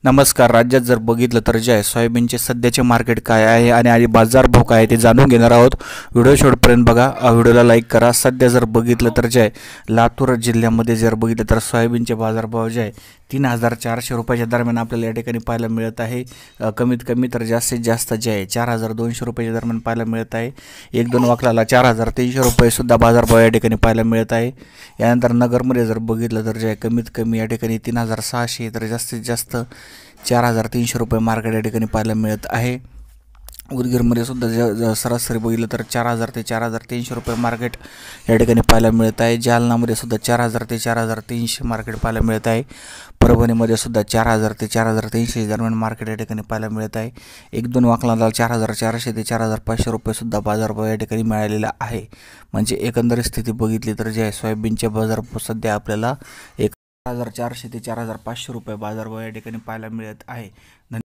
नमस्कार. राज्यात जर बघितलं तर जे आहे सोयाबीनचे सध्याचे मार्केट काय आहे आणि बाजारभाव काय आहे ते जाणून घेणार आहोत. व्हिडिओ शेवटपर्यंत बघा. व्हिडिओला लाईक करा. सध्या जर बघितलं तर जे आहे लातूर जिल्ह्यामध्ये जर बघितलं तर सोयाबीनचे बाजारभाव जे आहे 3,400 रुपयाच्या दरम्यान आपल्याला या ठिकाणी पाहायला मिळत आहे. कमीत कमी तर जास्तीत जास्त जे आहे 4,200 रुपयाच्या दरम्यान पाहायला मिळत आहे. एक दोन वाकलाला 4,300 रुपयेसुद्धा बाजारभाव या ठिकाणी पाहायला मिळत आहे. यानंतर नगरमध्ये जर बघितलं तर जे आहे कमीत कमी या ठिकाणी 3,600 तर जास्तीत जास्त 4,300 रुपये मार्केट या ठिकाणी पाहायला मिळत आहे. उदगीरमध्ये सुद्धा सरासरी बघितलं तर 4,000 ते 4,300 रुपये मार्केट या ठिकाणी पाहायला मिळत आहे. जालनामध्ये सुद्धा 4,000 ते 4,300 मार्केट पाहायला मिळत आहे. परभणीमध्ये सुद्धा 4,000 ते 4,300 दरम्यान मार्केट या ठिकाणी पाहायला मिळत आहे. एक दोन वाकलाला 4,400 ते 4,500 रुपयेसुद्धा बाजारभाव या ठिकाणी मिळालेला आहे. म्हणजे एकंदरीत स्थिती बघितली तर जे आहे सोयाबीनचे बाजारभाव सध्या आपल्याला 1,400 ते 4,500 रुपये बाजारभाव या ठिकाणी पाहायला मिळत आहे.